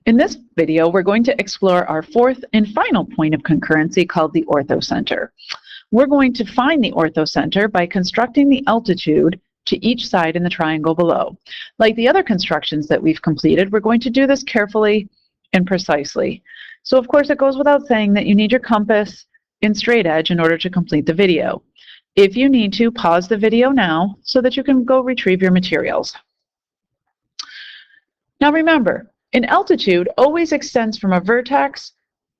In this video, we're going to explore our fourth and final point of concurrency called the orthocenter. We're going to find the orthocenter by constructing the altitude to each side in the triangle below. Like the other constructions that we've completed, we're going to do this carefully and precisely. So of course it goes without saying that you need your compass and straight edge in order to complete the video. If you need to, pause the video now so that you can go retrieve your materials. Now remember, an altitude always extends from a vertex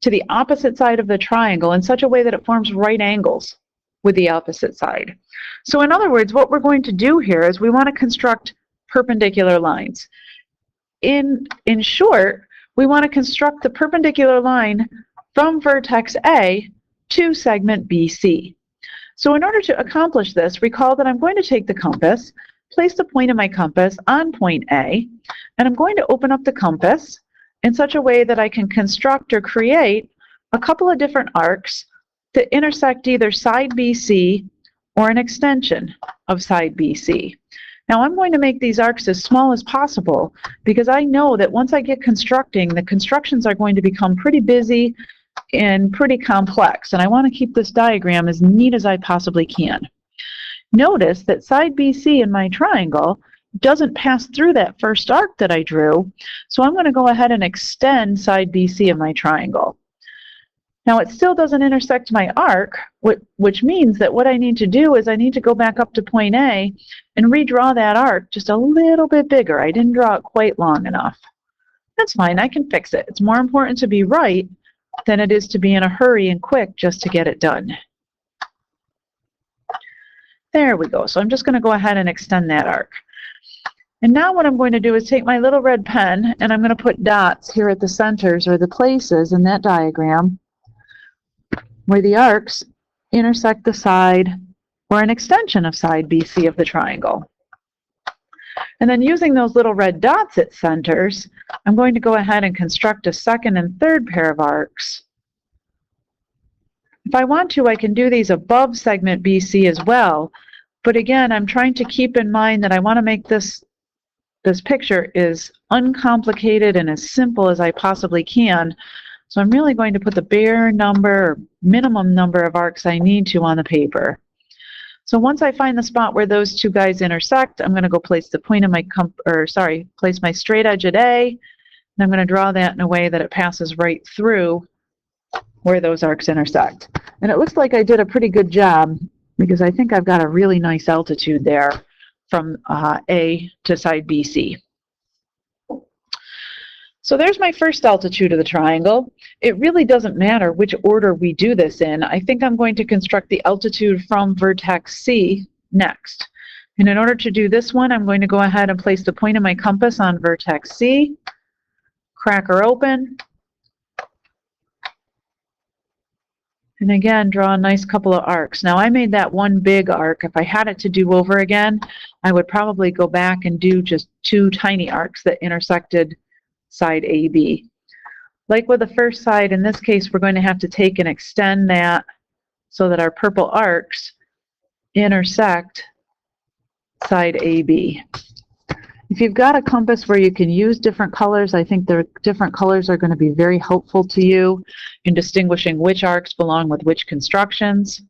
to the opposite side of the triangle in such a way that it forms right angles with the opposite side. So in other words, what we're going to do here is we want to construct perpendicular lines. In short, we want to construct the perpendicular line from vertex A to segment BC. So in order to accomplish this, recall that I'm going to take the compass, place the point of my compass on point A, and I'm going to open up the compass in such a way that I can construct or create a couple of different arcs that intersect either side BC or an extension of side BC. Now I'm going to make these arcs as small as possible because I know that once I get constructing, the constructions are going to become pretty busy and pretty complex, and I want to keep this diagram as neat as I possibly can. Notice that side BC in my triangle doesn't pass through that first arc that I drew, so I'm going to go ahead and extend side BC of my triangle. Now it still doesn't intersect my arc, which means that what I need to do is I need to go back up to point A and redraw that arc just a little bit bigger. I didn't draw it quite long enough. That's fine, I can fix it. It's more important to be right than it is to be in a hurry and quick just to get it done. There we go. So I'm just going to go ahead and extend that arc. And now what I'm going to do is take my little red pen and I'm going to put dots here at the centers or the places in that diagram where the arcs intersect the side or an extension of side BC of the triangle. And then using those little red dots at centers, I'm going to go ahead and construct a second and third pair of arcs. If I want to, I can do these above segment BC as well, but again, I'm trying to keep in mind that I want to make this picture as uncomplicated and as simple as I possibly can. So I'm really going to put the bare number, or minimum number of arcs I need to on the paper. So once I find the spot where those two guys intersect, I'm going to go place the point of my place my straight edge at A, and I'm going to draw that in a way that it passes right through where those arcs intersect. And it looks like I did a pretty good job because I think I've got a really nice altitude there from A to side BC. So there's my first altitude of the triangle. It really doesn't matter which order we do this in. I think I'm going to construct the altitude from vertex C next. And in order to do this one, I'm going to go ahead and place the point of my compass on vertex C, crack her open, and again, draw a nice couple of arcs. Now I made that one big arc. If I had it to do over again, I would probably go back and do just two tiny arcs that intersected side AB. Like with the first side, in this case, we're going to have to take and extend that so that our purple arcs intersect side AB. If you've got a compass where you can use different colors, I think the different colors are going to be very helpful to you in distinguishing which arcs belong with which constructions.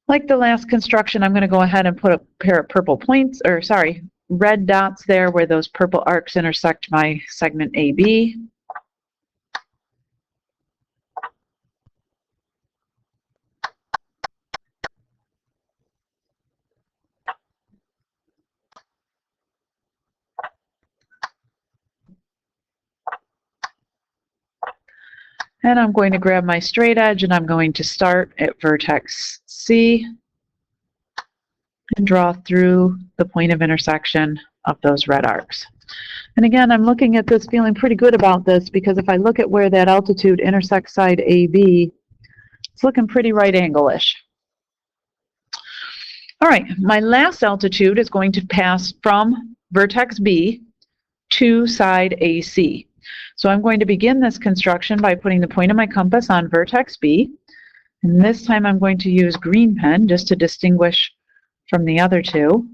Like the last construction, I'm going to go ahead and put a pair of purple points, or sorry, red dots there where those purple arcs intersect my segment AB. And I'm going to grab my straight edge and I'm going to start at vertex C and draw through the point of intersection of those red arcs. And again, I'm looking at this feeling pretty good about this because if I look at where that altitude intersects side AB, it's looking pretty right angle-ish. All right, my last altitude is going to pass from vertex B to side AC. So I'm going to begin this construction by putting the point of my compass on vertex B. And this time I'm going to use green pen just to distinguish from the other two.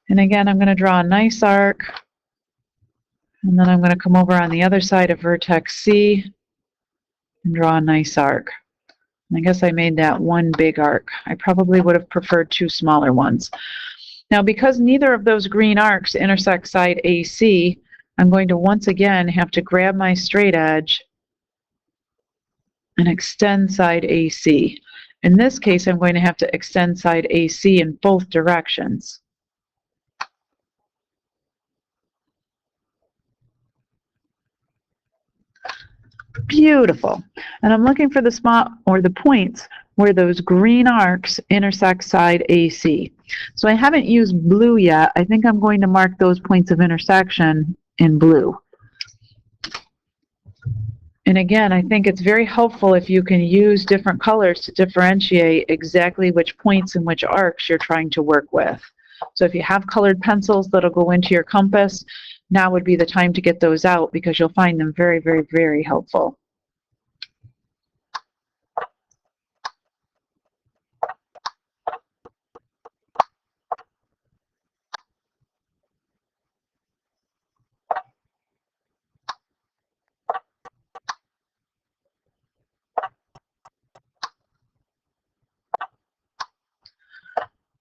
And again, I'm going to draw a nice arc And then I'm going to come over on the other side of vertex C and draw a nice arc. And I guess I made that one big arc. I probably would have preferred two smaller ones. Now, because neither of those green arcs intersect side AC, I'm going to once again have to grab my straight edge and extend side AC. In this case, I'm going to have to extend side AC in both directions. Beautiful. And I'm looking for the spot or the points where those green arcs intersect side AC. So I haven't used blue yet. I think I'm going to mark those points of intersection in blue. And again, I think it's very helpful if you can use different colors to differentiate exactly which points and which arcs you're trying to work with. So if you have colored pencils that'll go into your compass, now would be the time to get those out because you'll find them very, very, very helpful.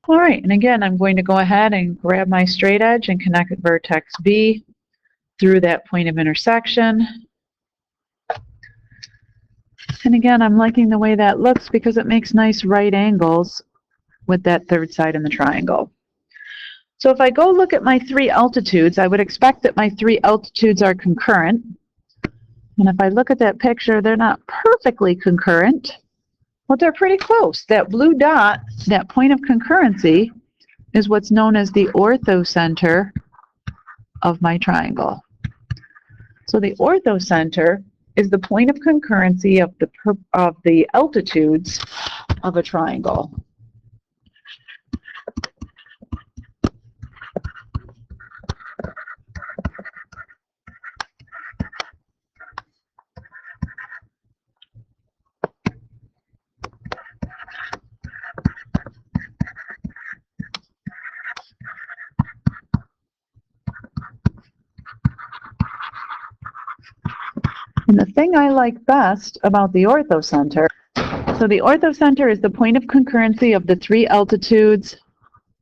All right, and again, I'm going to go ahead and grab my straight edge and connect vertex B through that point of intersection. And again, I'm liking the way that looks because it makes nice right angles with that third side in the triangle. So if I go look at my three altitudes, I would expect that my three altitudes are concurrent. And if I look at that picture, they're not perfectly concurrent, but they're pretty close. That blue dot, that point of concurrency, is what's known as the orthocenter of my triangle. So the orthocenter is the point of concurrency of the altitudes of a triangle. And the thing I like best about the orthocenter, so the orthocenter is the point of concurrency of the three altitudes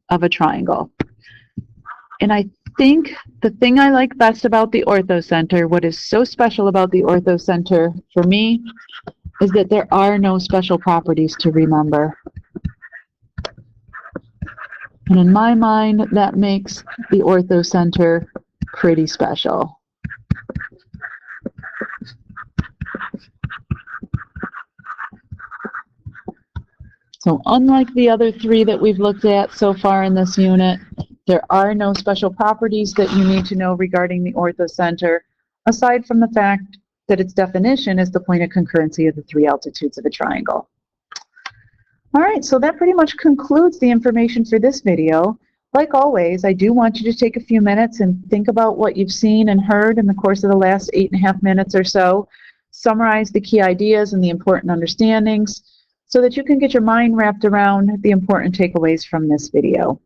of a triangle. And I think the thing I like best about the orthocenter, what is so special about the orthocenter for me, is that there are no special properties to remember. And in my mind, that makes the orthocenter pretty special. So unlike the other three that we've looked at so far in this unit, there are no special properties that you need to know regarding the orthocenter, aside from the fact that its definition is the point of concurrency of the three altitudes of a triangle. All right, so that pretty much concludes the information for this video. Like always, I do want you to take a few minutes and think about what you've seen and heard in the course of the last 8.5 minutes or so. Summarize the key ideas and the important understandings so that you can get your mind wrapped around the important takeaways from this video.